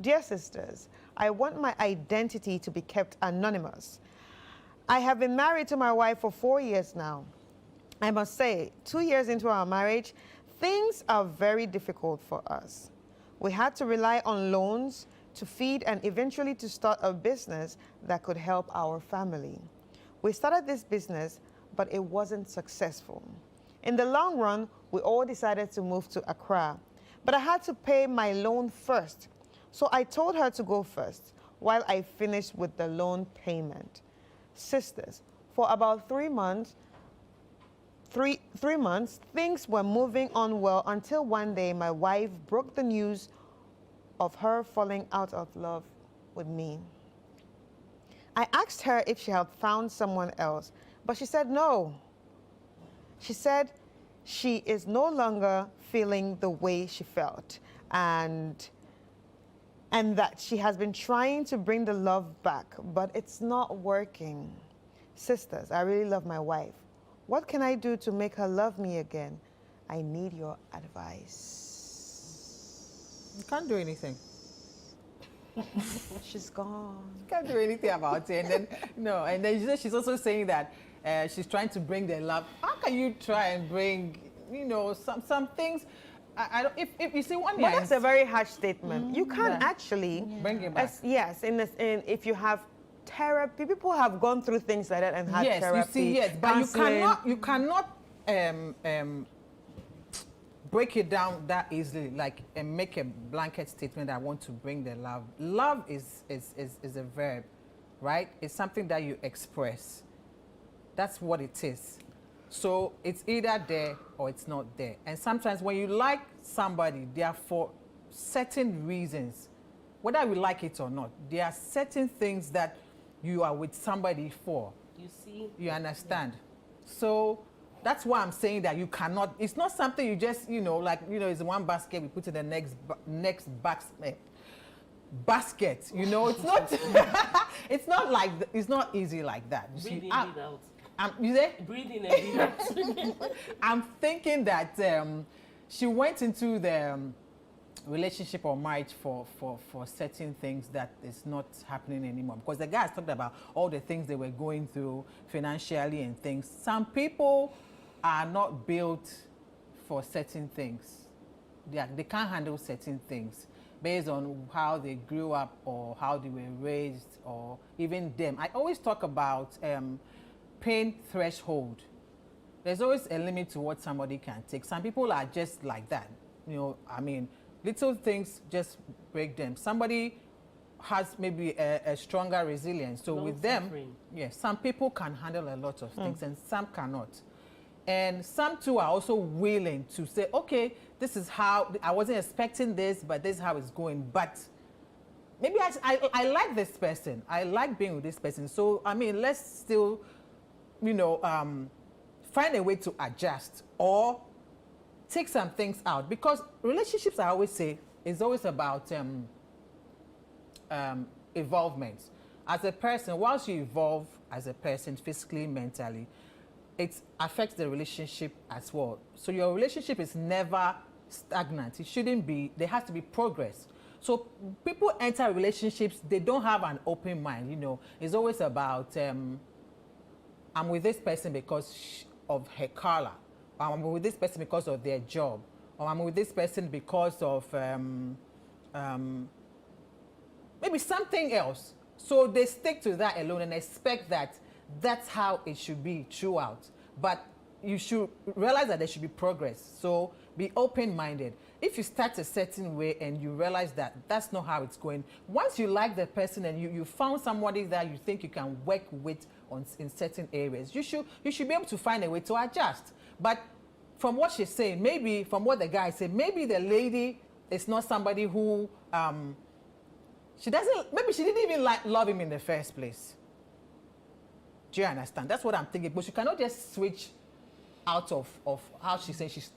Dear sisters, I want my identity to be kept anonymous. I have been married to my wife for 4 years now. I must say, 2 years into our marriage, things are very difficult for us. We had to rely on loans to feed and eventually to start a business that could help our family. We started this business, but it wasn't successful. In the long run, we all decided to move to Accra, but I had to pay my loan first. So I told her to go first while I finished with the loan payment. Sisters, for about 3 months, things were moving on well until one day my wife broke the news of her falling out of love with me. I asked her if she had found someone else, but she said no. She said she is no longer feeling the way she felt, and that she has been trying to bring the love back, but it's not working. Sisters, I really love my wife. What can I do to make her love me again? I need your advice. You can't do anything. She's gone. You can't do anything about it. And then, no, and then she's also saying that she's trying to bring the love. How can you try and bring, some things? I don't, if you see one thing. Well, that's a very harsh statement. You can't actually bring it back. Yes, if you have therapy, people have gone through things like that and had therapy. Yes, but counseling. you cannot break it down that easily, like, and make a blanket statement. I want to bring the love. Love is a verb, right? It's something that you express. That's what it is. So it's either there or it's not there. And sometimes when you like somebody, they are for certain reasons, whether we like it or not. There are certain things that you are with somebody for. You see? You understand? So that's why I'm saying that you cannot, it's not something you just, it's one basket, we put in the next basket, it's not, it's not like, it's not easy like that. You Breathe see, in, breathe out. you say? Breathe in and breathe out. I'm thinking that she went into the relationship or marriage for certain things that is not happening anymore. Because the guys talked about all the things they were going through financially and things. Some people are not built for certain things. They can't handle certain things based on how they grew up or how they were raised or even them. I always talk about pain threshold. There's always a limit to what somebody can take. Some people are just like that. Little things just break them. Somebody has maybe a stronger resilience. So with them, yes, some people can handle a lot of things and some cannot. And some too are also willing to say, okay, this is how, I wasn't expecting this, but this is how it's going. But maybe I like this person. I like being with this person. So, let's still, find a way to adjust or take some things out, because relationships, I always say, is always about evolvement. As a person, once you evolve as a person, physically, mentally, it affects the relationship as well. So your relationship is never stagnant. It shouldn't be. There has to be progress. So people enter relationships, they don't have an open mind. It's always about I'm with this person because of her color. I'm with this person because of their job, or I'm with this person because of maybe something else. So they stick to that alone and expect that that's how it should be throughout. But you should realize that there should be progress. So be open-minded. If you start a certain way and you realize that that's not how it's going, once you like the person and you found somebody that you think you can work with in certain areas, you should be able to find a way to adjust. But from what she's saying, maybe from what the guy said, maybe the lady is not somebody who maybe she didn't even love him in the first place. Do you understand? That's what I'm thinking. But you cannot just switch out of how she says she's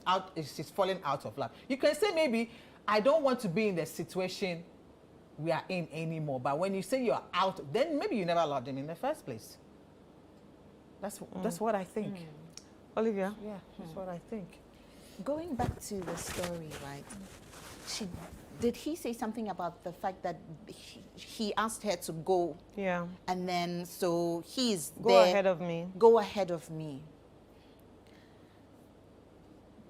falling out of love. You can say maybe, I don't want to be in the situation we are in anymore. But when you say you're out, then maybe you never loved him in the first place. That's what I think. Olivia? Yeah, that's what I think. Going back to the story, right? did he say something about the fact that he asked her to go, Yeah. and then so he's Go there, ahead of me. go ahead of me.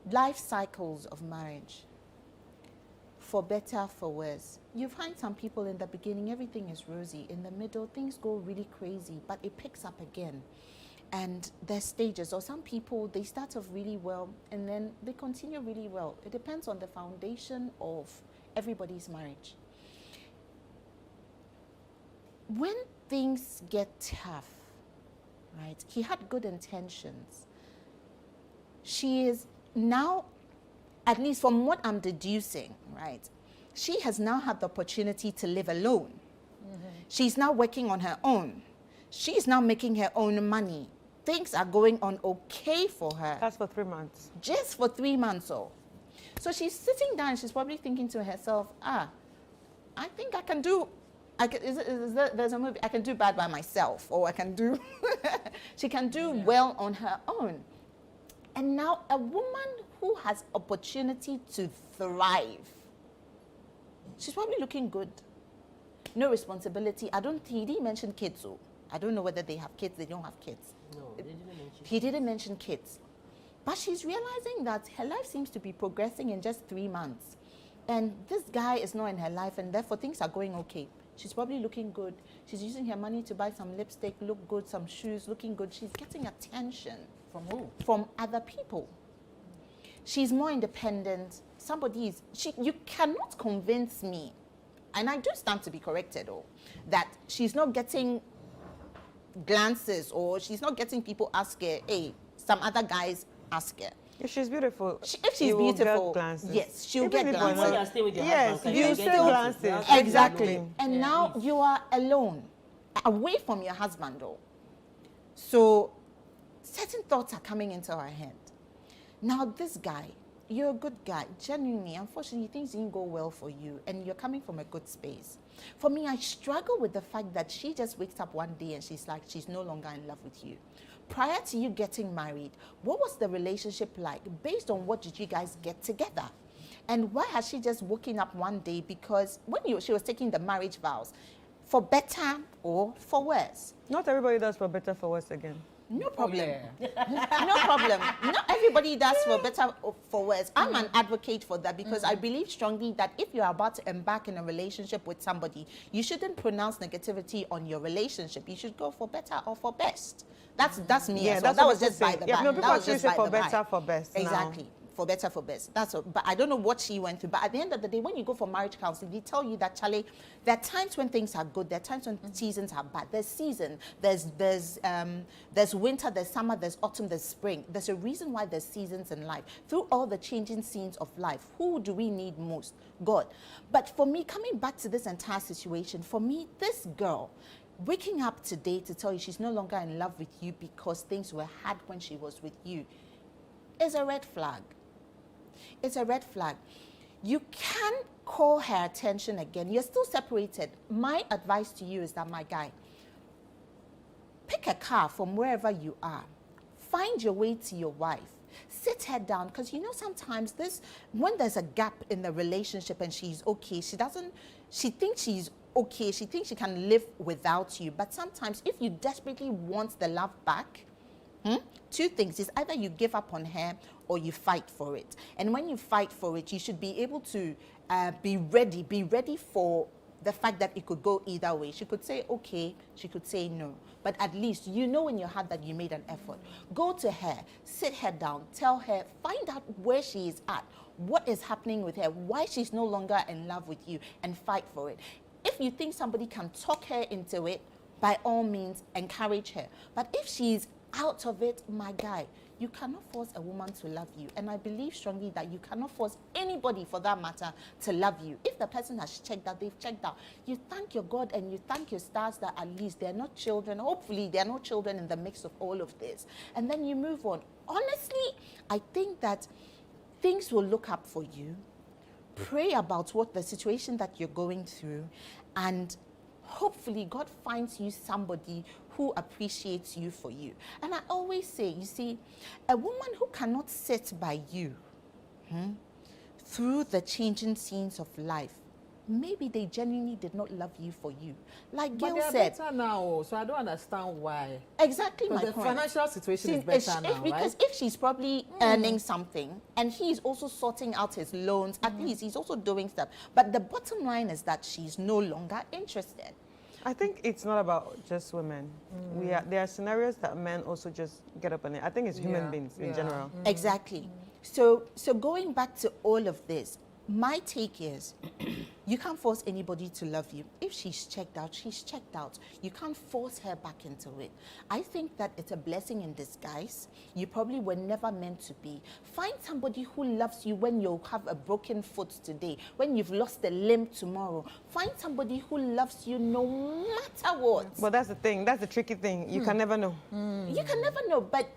Life cycles of marriage, for better, for worse. You find some people in the beginning, everything is rosy. In the middle, things go really crazy, but it picks up again. And there's stages, or some people, they start off really well, and then they continue really well. It depends on the foundation of everybody's marriage. When things get tough, right, he had good intentions. She is now, at least from what I'm deducing, right, she has now had the opportunity to live alone. She's now working on her own. She's now making her own money. Things are going on okay for her. That's for 3 months. Just for 3 months or so. She's sitting down, she's probably thinking to herself, I think I can do, there's a movie, I can do bad by myself, or I can do, she can do well on her own. And now a woman who has opportunity to thrive, she's probably looking good. No responsibility. He didn't mention kids, so I don't know whether they have kids, they don't have kids. No, they didn't mention. He didn't mention kids. But she's realizing that her life seems to be progressing in just 3 months. And this guy is not in her life, and therefore things are going okay. She's probably looking good. She's using her money to buy some lipstick, look good, some shoes, looking good. She's getting attention. From who? From other people. She's more independent. You cannot convince me, and I do stand to be corrected, that she's not getting glances, or she's not getting people ask her, hey, some other guys ask her. If she's beautiful, If she's you will beautiful, get glances. yes, she'll Even get if Even when glances. you're staying with your Yes, husband, you can still get glances. That's Exactly. And Yeah, now please. you are alone, away from your husband, though. So certain thoughts are coming into her head. Now this guy, you're a good guy, genuinely. Unfortunately, things didn't go well for you, and you're coming from a good space. For me, I struggle with the fact that she just wakes up one day and she's like, she's no longer in love with you. Prior to you getting married, what was the relationship like? Based on what did you guys get together? And why has she just woken up one day? Because when she was taking the marriage vows, for better or for worse. Not everybody does for better, for worse again. No problem. Oh, yeah. No problem. Not everybody does for better or for worse. I'm an advocate for that, because I believe strongly that if you're about to embark in a relationship with somebody, you shouldn't pronounce negativity on your relationship. You should go for better or for best. That's me. Yeah, as well. that's That what was people just by say. the Yeah, by. no, people That was actually just say by for the by. better, for best now. Exactly. For better, for best. That's all. But I don't know what she went through. But at the end of the day, when you go for marriage counseling, they tell you that, Charlie, there are times when things are good. There are times when seasons are bad. There's season. There's winter. There's summer. There's autumn. There's spring. There's a reason why there's seasons in life. Through all the changing scenes of life, who do we need most? God. But for me, coming back to this entire situation, for me, this girl, waking up today to tell you she's no longer in love with you because things were hard when she was with you, is a red flag. It's a red flag. You can call her attention again. You're still separated. My advice to you is that, my guy, pick a car from wherever you are. Find your way to your wife. Sit her down, because you know sometimes when there's a gap in the relationship and she's okay, she thinks she's okay, she thinks she can live without you. But sometimes if you desperately want the love back, two things is either you give up on her or you fight for it. And when you fight for it, you should be able to be ready for the fact that it could go either way. She could say okay, she could say no, but at least you know in your heart that you made an effort. Go to her, sit her down, tell her, find out where she is at, what is happening with her, why she's no longer in love with you, and fight for it. If you think somebody can talk her into it, by all means, encourage her. But if she's out of it, my guy, you cannot force a woman to love you. And I believe strongly that you cannot force anybody, for that matter, to love you. If the person has checked out, they've checked out. You thank your God and you thank your stars that at least they're not children. Hopefully, they're not children in the mix of all of this. And then you move on. Honestly, I think that things will look up for you. Pray about what the situation that you're going through, and hopefully God finds you somebody who appreciates you for you. And I always say, you see, a woman who cannot sit by you through the changing scenes of life, maybe they genuinely did not love you for you. Like But Gail they are said, better now, so I don't understand why. exactly my Because the point. financial situation is Since- better now, because right? if she's probably earning something and he's also sorting out his loans, at least he's also doing stuff. But the bottom line is that she's no longer interested. I think it's not about just women. There are scenarios that men also just get up on it. I think it's human Yeah, beings in yeah. general. Exactly. So going back to all of this, my take is you can't force anybody to love you. If she's checked out, she's checked out. You can't force her back into it. I think that it's a blessing in disguise. You probably were never meant to be. Find somebody who loves you when you have a broken foot today, when you've lost a limb tomorrow. Find somebody who loves you no matter what. But that's the thing. That's the tricky thing. You can never know. You can never know, but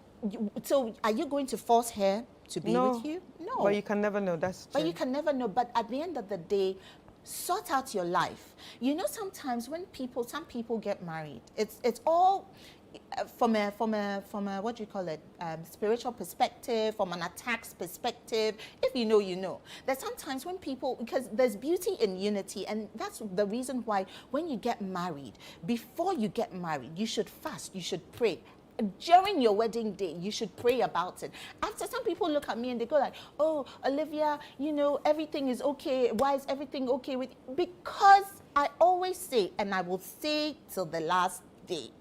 so are you going to force her to be No. with you? No. But you can never know. That's But true. you can never know. But at the end of the day, sort out your life. You know, sometimes when some people get married, it's all from a what do you call it, spiritual perspective, from an attacks perspective. If you know, you know. There's sometimes when people, because there's beauty in unity, and that's the reason why when you get married, before you get married, you should fast, you should pray. During your wedding day, you should pray about it. After, some people look at me and they go like, oh, Olivia, you know, everything is okay. Why is everything okay with you? Because I always say, and I will say till the last day,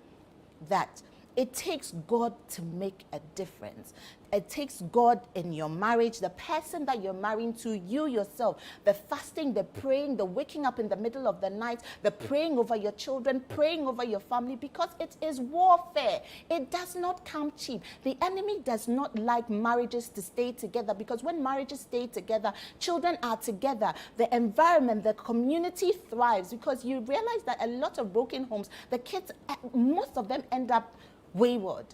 that it takes God to make a difference. It takes God in your marriage, the person that you're marrying to, you yourself, the fasting, the praying, the waking up in the middle of the night, the praying over your children, praying over your family, because it is warfare. It does not come cheap. The enemy does not like marriages to stay together, because when marriages stay together, children are together, the environment, the community thrives, because you realize that a lot of broken homes, the kids, most of them end up wayward.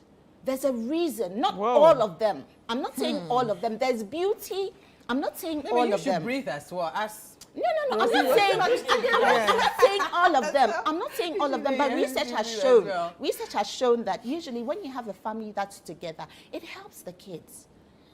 There's a reason, not Whoa. all of them. I'm not saying all of them. There's beauty. I'm not saying Maybe all you of should them. breathe as well as. No. I'm not saying. I'm not saying all of them. I'm not saying all of them. But research has shown that usually when you have a family that's together, it helps the kids.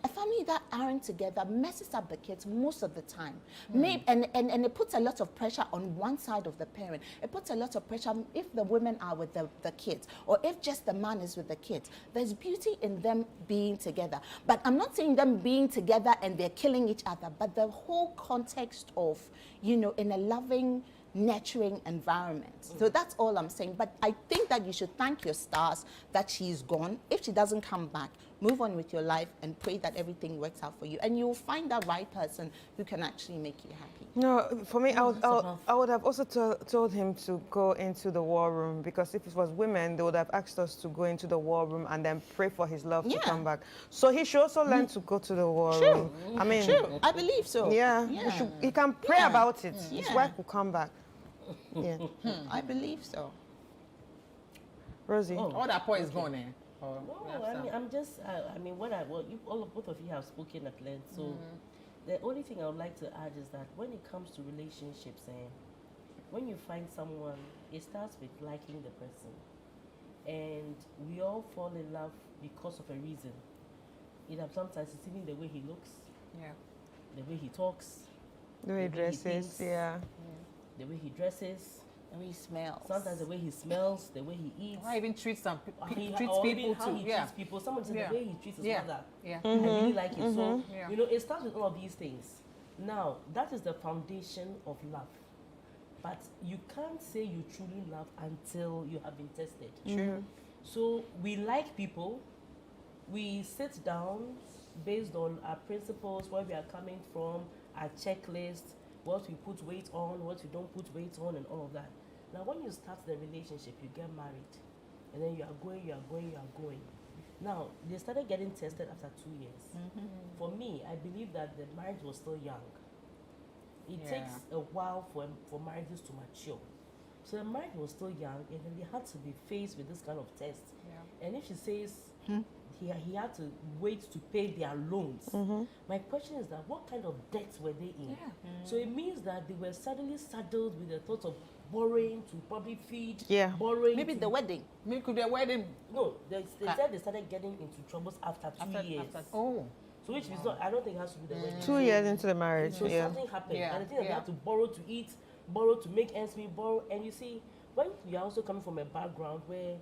A family that aren't together messes up the kids most of the time. Maybe, and it puts a lot of pressure on one side of the parent. It puts a lot of pressure if the women are with the kids, or if just the man is with the kids. There's beauty in them being together. But I'm not saying them being together and they're killing each other, but the whole context of, you know, in a loving, nurturing environment. So that's all I'm saying. But I think that you should thank your stars that she's gone. If she doesn't come back, move on with your life and pray that everything works out for you. And you will find that right person who can actually make you happy. No, for me, I would have also told him to go into the war room, because if it was women, they would have asked us to go into the war room and then pray for his love to Yeah. come back. So he should also learn to go to the war room. I mean, True, I believe so. yeah, he can pray Yeah. about it. His Yeah. wife will come back. Yeah. I believe so. Rosie. All that point is gone, eh? Or No, we have I some? mean, I'm just, I mean, both of you have spoken at length. So the only thing I would like to add is that when it comes to relationships, when you find someone, it starts with liking the person. And we all fall in love because of a reason. Sometimes it's even the way he looks, Yeah. the way he talks, The way he the way he dresses, thinks. yeah. the way he dresses, And he smells. sometimes the way he smells, the way he eats. Or even treats some Or treats or even people how too. he Yeah. treats people. Someone said Yeah. the way he treats his Yeah. mother. Yeah. I really like it. So, Yeah. you know, it starts with all of these things. Now, that is the foundation of love. But you can't say you truly love until you have been tested. True. So we like people. We sit down based on our principles, where we are coming from, our checklist, what we put weight on, what we don't put weight on, and all of that. Now, when you start the relationship, you get married. And then you are going. Now, they started getting tested after 2 years. For me, I believe that the marriage was still young. It Yeah. takes a while for marriages to mature. So the marriage was still young, and then they had to be faced with this kind of test. Yeah. And if she says he had to wait to pay their loans, my question is that what kind of debts were they in? Yeah. So it means that they were suddenly saddled with the thought of borrowing to probably feed, Yeah. borrowing. Maybe to- the wedding. Maybe could be a wedding. No, they said they started getting into troubles after 2 years. Oh. So which is not, I don't think it has to do the wedding. 2 years into the marriage, So yeah. something happened. Yeah, And the thing is they yeah. have to borrow to eat, borrow to make ends meet, borrow. And you see, when you're also coming from a background where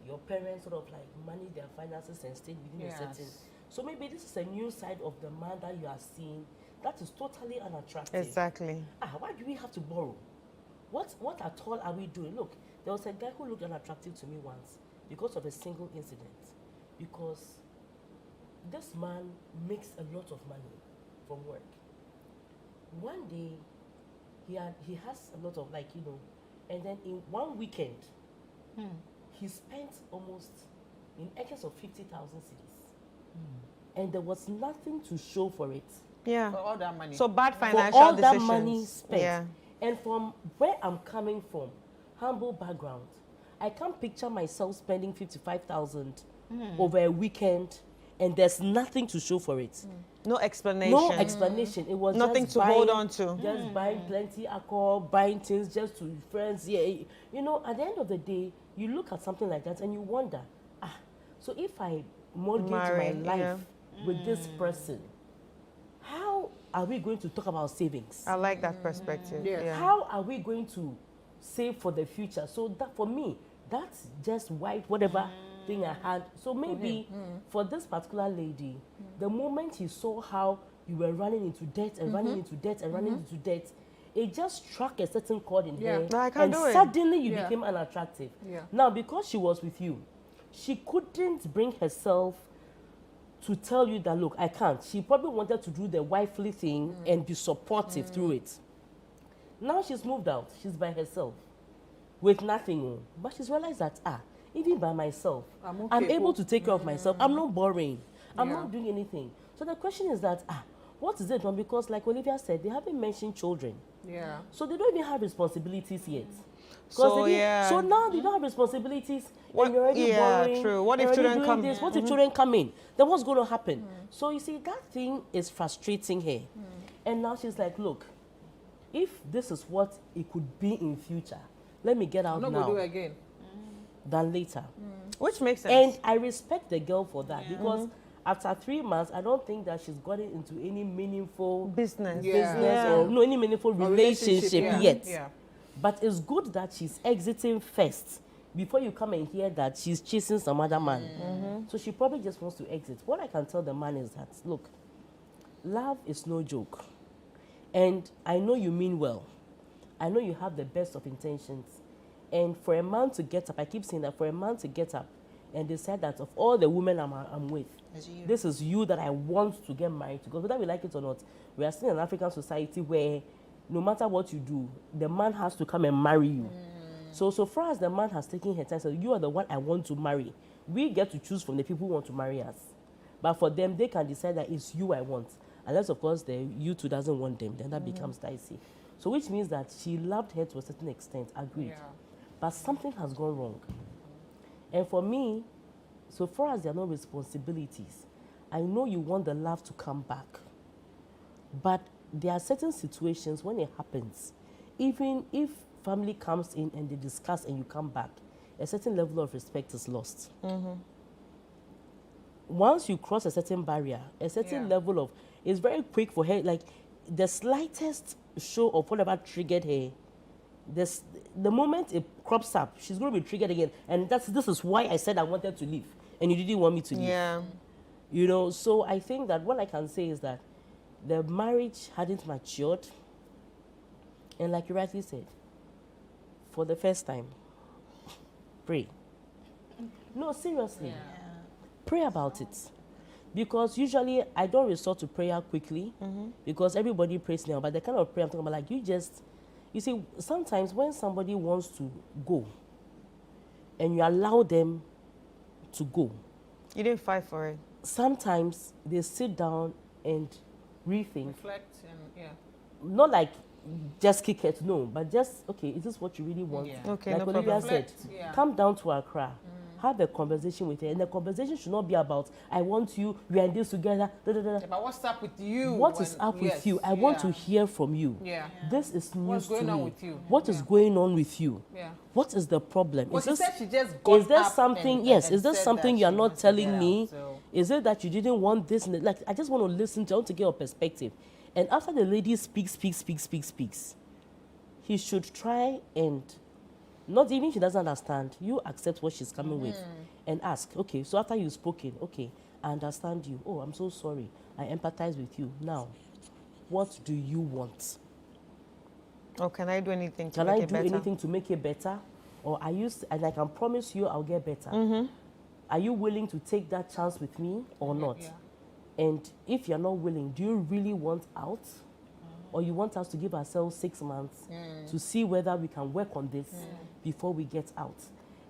your parents sort of like manage their finances and stay within a certain. So maybe this is a new side of the man that you are seeing that is totally unattractive. Exactly. Why do we have to borrow? What at all are we doing? Look, there was a guy who looked unattractive to me once because of a single incident. Because this man makes a lot of money from work. One day, he has a lot of and then in one weekend, he spent almost in excess of 50,000 cedis. And there was nothing to show for it. Yeah. For all that money. So bad For financial all decisions. that money spent. Yeah. And from where I'm coming from, humble background, I can't picture myself spending 55,000 over a weekend and there's nothing to show for it. No explanation. No explanation. It was Nothing just to buying, hold on to. Just buying plenty alcohol, buying things just to friends. Yeah, you know, at the end of the day, you look at something like that and you wonder, so if I mortgage Marry, my life with this person, how are we going to talk about savings? I like that perspective. Yeah. How are we going to save for the future? So that for me, that's just whatever thing I had. So maybe for this particular lady, the moment he saw how you were running into debt and running into debt and running into debt, it just struck a certain chord in her. No, I can't and do it. suddenly you became unattractive. Yeah. Now, because she was with you, she couldn't bring herself to tell you that, look, I can't. She probably wanted to do the wifely thing and be supportive through it. Now she's moved out. She's by herself with nothing. But she's realized that, even by myself, I'm able to take care of myself. I'm not boring. I'm not doing anything. So the question is that, what is it on? Because like Olivia said, they haven't mentioned children. Yeah. So they don't even have responsibilities yet. So, So now they don't have responsibilities. What- And you're already yeah, borrowing, true. What if you're already children doing come? This? What if children come in? Then what's going to happen? So you see, that thing is frustrating her. And now she's like, look, if this is what it could be in future, let me get out I'm not now going to do it again. than later. Which makes sense. And I respect the girl for that because after 3 months, I don't think that she's gotten into any meaningful business. business or no, any meaningful relationship yet. Yeah. But it's good that she's exiting first before you come and hear that she's chasing some other man. So she probably just wants to exit. What I can tell the man is that, look, love is no joke. And I know you mean well. I know you have the best of intentions. And for a man to get up, I keep saying that for a man to get up and decide that of all the women I'm with, this is you that I want to get married to. Because whether we like it or not, we are still in an African society where no matter what you do, the man has to come and marry you. So far as the man has taken her time, so you are the one I want to marry. We get to choose from the people who want to marry us. But for them, they can decide that it's you I want. Unless, of course, the you two doesn't want them, then that becomes dicey. So which means that she loved her to a certain extent, agreed. Yeah. But something has gone wrong. And for me, so far as there are no responsibilities, I know you want the love to come back. But there are certain situations when it happens, even if family comes in and they discuss and you come back, a certain level of respect is lost. Once you cross a certain barrier, a certain level of, it's very quick for her, like the slightest show of whatever triggered her, the moment it crops up, she's going to be triggered again. And this is why I said I wanted to leave. And you didn't want me to leave. Yeah. You know, so I think that what I can say is that the marriage hadn't matured. And like you rightly said, for the first time, pray. No, seriously. Pray about it. Because usually I don't resort to prayer quickly because everybody prays now. But the kind of prayer I'm talking about, like you see, sometimes when somebody wants to go and you allow them to go, You didn't fight for it. sometimes they sit down and rethink. Reflect and Not like just kick it, no, but just, okay, is this what you really want? Yeah. Okay, Like no Olivia problem. said, Reflect, come down to Accra, have a conversation with her, and the conversation should not be about, I want you, we are in this together, da, da, da. But what's up with you? What is up with you? I want to hear from you. Yeah. This is news What's going to on me. with you? What is going on with you? Yeah. What is the problem? Well, Is she this, said she just got is there up something, and- yes, and is there said something that you're she not wants to telling get me? out, so- Is it that you didn't want this? Like, I just want to listen to, I want to get your perspective. And after the lady speaks, he should try and, not even if she doesn't understand, you accept what she's coming with and ask, okay, so after you've spoken, okay, I understand you. Oh, I'm so sorry. I empathize with you. Now, what do you want? Or can I do anything to Can make I it do better? anything to make it better? Or are you, and I can promise you I'll get better. Are you willing to take that chance with me or not? Yeah. And if you're not willing, do you really want out? Or you want us to give ourselves 6 months to see whether we can work on this before we get out?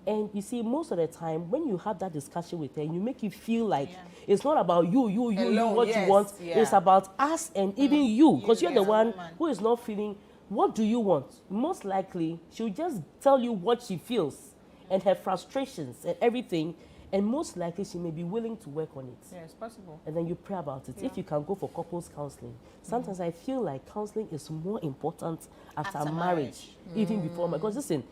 And you see, most of the time, when you have that discussion with her, you make it feel like it's not about you, Alone, what yes, you want. yeah. It's about us and even you, because you're the as a one woman. who is not feeling, what do you want? Most likely, she'll just tell you what she feels and her frustrations and everything. And most likely, she may be willing to work on it. Yeah, it's possible. And then you pray about it. If you can go for couples counseling, sometimes I feel like counseling is more important after After marriage, even before marriage. Because listen,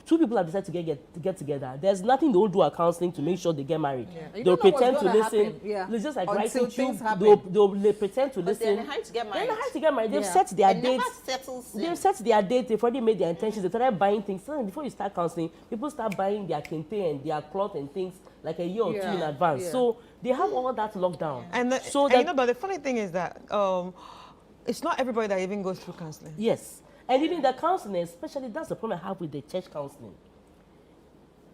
two people have decided to get together. There's nothing they won't do at counseling to make sure they get married. You They'll don't know what's pretend to gonna listen. happen. Yeah. It's just like Until writing things tube. happen. They'll pretend to But they're listen. in a hurry to get Then married. they have to get married. They've Yeah. set their It never dates. settles in. They've set their date. They've already made their intentions. They started buying things. So before you start counseling, people start buying their kente and their cloth and things like a year or two in Yeah. advance. Yeah. So they have all that locked down. And, so and you know, but the funny thing is that it's not everybody that even goes through counseling. yes. And even the counseling, especially that's the problem I have with the church counseling.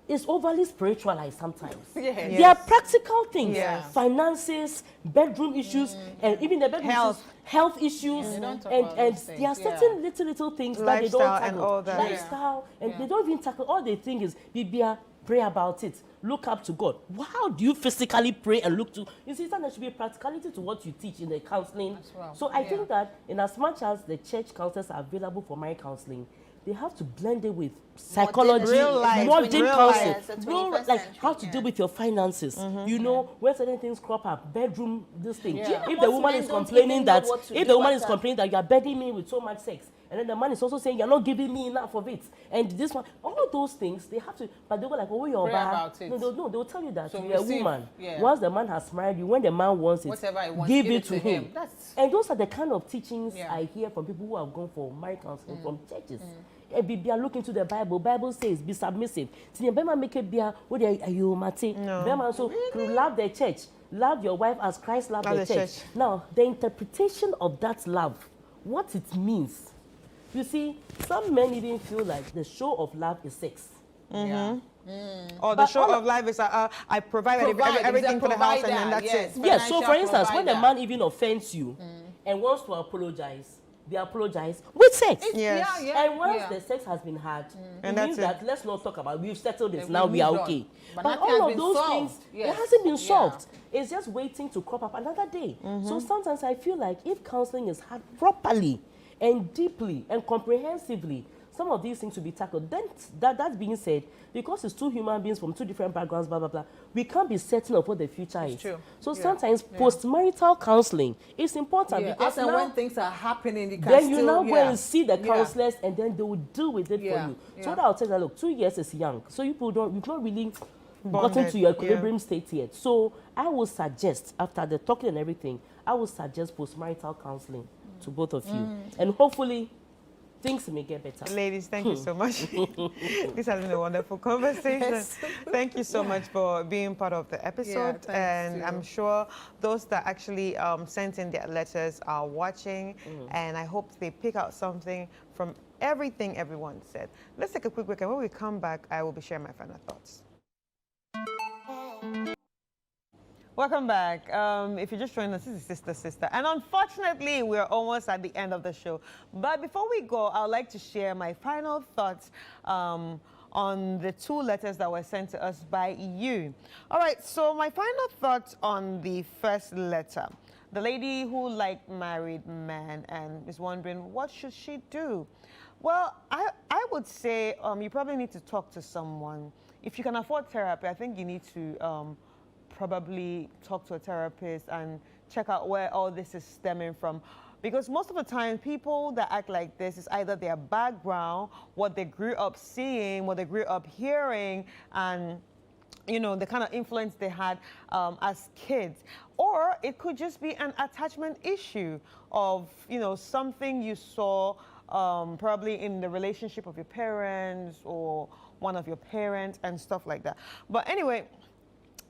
It's overly spiritualized sometimes. Yes. They are practical things, Yes. finances, bedroom issues, and even the bedroom Health. issues, health issues, They don't talk and about and those there are things, yeah. certain little things that they don't Lifestyle tackle. and all that. Lifestyle, and they don't even tackle. All they think is, Bibia, pray about it, look up to God. How do you physically pray and look to? You see, there should be a practicality to what you teach in the counseling. As well, So I yeah. think that in as much as the church counselors are available for marriage counseling, they have to blend it with psychology, Real life, modern real counseling, life. It's the real, 21st like century, how to deal with your finances. You know, when certain things crop up, bedroom, this thing. Yeah. If the Most woman men is don't complaining even know that, what to if do the woman is after. complaining that you are bedding me with so much sex, and then the man is also saying you're not giving me enough of it, and this one, all those things they have to. But they go like, oh, you're Pray bad. about it. No, they'll tell you that So you're a receive, woman. yeah. Once the man has married you, when the man wants it, Whatever he wants, give it to him. That's And those are the kind of teachings Yeah. I hear from people who have gone for marriage counseling from churches. Be look into the Bible. Bible says be submissive. Bema make it be what are you mate? Bema so love the church, love your wife as Christ loved Love the the church. church. Now the interpretation of that love, what it means. You see, some men even feel like the show of love is sex. yeah. Or the But show all of life is I provide Provide, everything he's for a the house and provider, then that's yes. it. Yes, so for Financial instance, when the provider. man even offends you and wants to apologize, they apologize with sex. Yes. Yeah. And once yeah. the sex has been had, And it that's means it. that let's not talk about we've settled this, Then now we we are moved on. okay. But But nothing has all of been those solved. things, Yes. it hasn't been Yeah. solved. It's just waiting to crop up another day. So sometimes I feel like if counseling is had properly and deeply and comprehensively, some of these things will be tackled. Then that being said, because it's two human beings from two different backgrounds, blah, blah, blah, we can't be certain of what the future is. true. So Yeah. sometimes postmarital counseling is important Yeah. because As and now, when things are happening, you can then still, you now go yeah. and see the Yeah. counselors and then they will deal with it Yeah, for you. yeah. So what I'll tell you, look, 2 years is young. So you've not really gotten Bonded, to your yeah. equilibrium state yet. So I will suggest, after the talking and everything, I will suggest postmarital counseling to both of you. And hopefully things may get better. Ladies, thank you so much. This has been a wonderful conversation. Yes. Thank you so much for being part of the episode. thanks And too. I'm sure those that actually sent in their letters are watching. And I hope they pick out something from everything everyone said. Let's take a quick break. And when we come back, I will be sharing my final thoughts. Welcome back. If you're just joining us, this is Sister. And unfortunately, we're almost at the end of the show. But before we go, I would like to share my final thoughts on the 2 letters that were sent to us by you. All right, so my final thoughts on the first letter. The lady who liked married men and is wondering, what should she do? Well, I would say you probably need to talk to someone. If you can afford therapy, I think you need to probably talk to a therapist and check out where all this is stemming from. Because most of the time, people that act like this is either their background, what they grew up seeing, what they grew up hearing, and the kind of influence they had as kids. Or it could just be an attachment issue of, something you saw probably in the relationship of your parents or one of your parents and stuff like that. But anyway,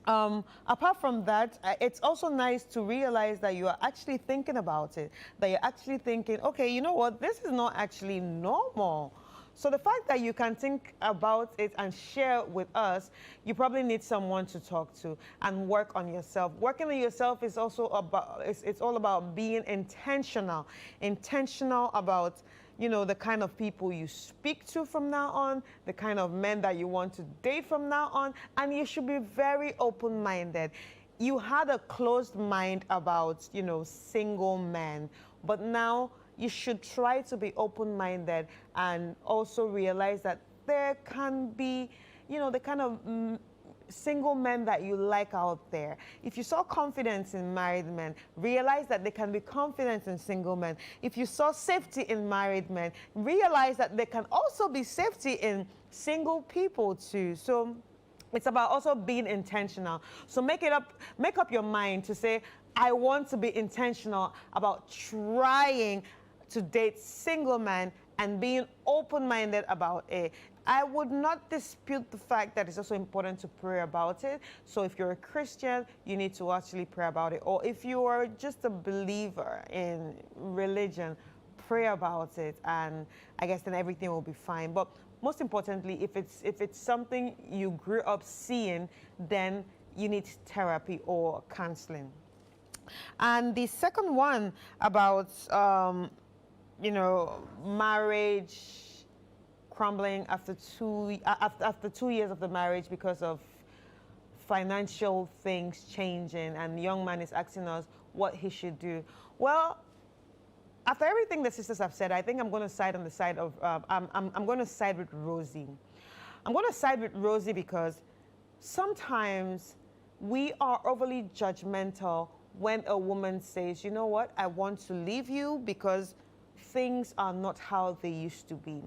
apart from that, it's also nice to realize that you are actually thinking about it, that you're actually thinking, okay, you know what, this is not actually normal. So the fact that you can think about it and share with us, you probably need someone to talk to and work on yourself. Working on yourself is also about, it's all about being intentional about, the kind of people you speak to from now on, the kind of men that you want to date from now on, and you should be very open-minded. You had a closed mind about, single men, but now you should try to be open-minded and also realize that there can be, the kind of single men that you like out there. If you saw confidence in married men, realize that there can be confidence in single men. If you saw safety in married men, realize that there can also be safety in single people too. So it's about also being intentional. So make up your mind to say, I want to be intentional about trying to date single men and being open-minded about it. I would not dispute the fact that it's also important to pray about it. So if you're a Christian, you need to actually pray about it. Or if you are just a believer in religion, pray about it, and I guess then everything will be fine. But most importantly, if it's something you grew up seeing, then you need therapy or counseling. And the second one about marriage crumbling after 2 years of the marriage because of financial things changing, and the young man is asking us what he should do. Well, after everything the sisters have said, I think I'm going to side on the side of I'm going to side with Rosie. I'm going to side with Rosie because sometimes we are overly judgmental when a woman says, you know what, I want to leave you because things are not how they used to be.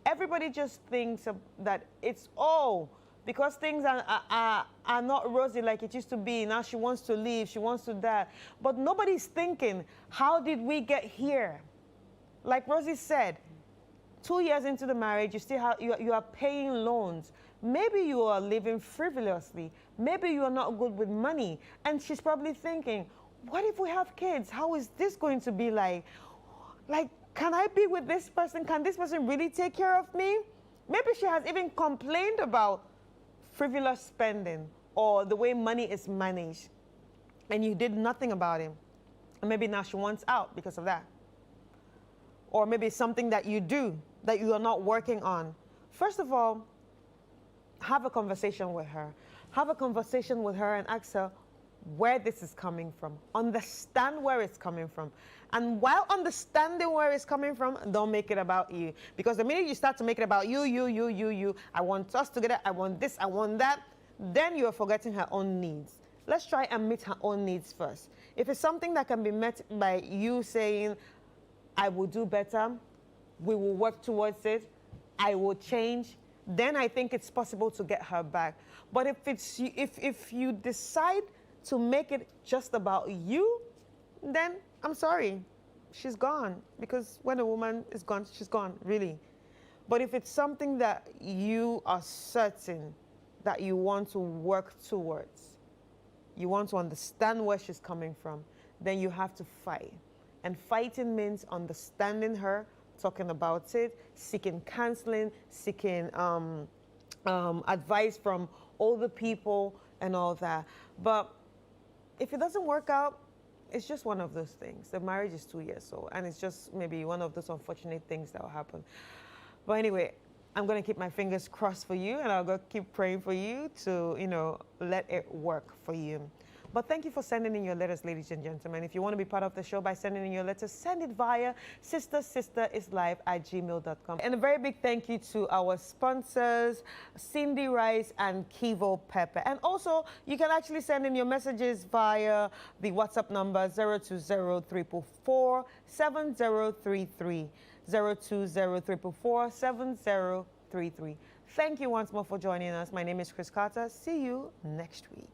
Everybody just thinks that it's because things are not rosy like it used to be. Now she wants to leave, she wants to that. But nobody's thinking, how did we get here? Like Rosie said, 2 years into the marriage, you are paying loans. Maybe you are living frivolously. Maybe you are not good with money. And she's probably thinking, what if we have kids? How is this going to be like? Like, can I be with this person? Can this person really take care of me? Maybe she has even complained about frivolous spending or the way money is managed, and you did nothing about it. And maybe now she wants out because of that. Or maybe something that you do that you are not working on. First of all, have a conversation with her. Have a conversation with her and ask her where this is coming from. Understand where it's coming from. And while understanding where it's coming from, don't make it about you. Because the minute you start to make it about you, I want us together, I want this, I want that, then you are forgetting her own needs. Let's try and meet her own needs first. If it's something that can be met by you saying, I will do better, we will work towards it, I will change, then I think it's possible to get her back. But if you decide to make it just about you, then I'm sorry, she's gone. Because when a woman is gone, she's gone, really. But if it's something that you are certain that you want to work towards, you want to understand where she's coming from, then you have to fight. And fighting means understanding her, talking about it, seeking counseling, seeking advice from older people and all that. But if it doesn't work out, it's just one of those things. The marriage is 2 years old, and it's just maybe one of those unfortunate things that will happen. But anyway, I'm going to keep my fingers crossed for you, and I'll go keep praying for you to, let it work for you. But thank you for sending in your letters, ladies and gentlemen. If you want to be part of the show by sending in your letters, send it via sisterislive@gmail.com. And a very big thank you to our sponsors, Cindy Rice and Kivo Pepper. And also, you can actually send in your messages via the WhatsApp number 020-344-7033. 020-344-7033. Thank you once more for joining us. My name is Chris Carter. See you next week.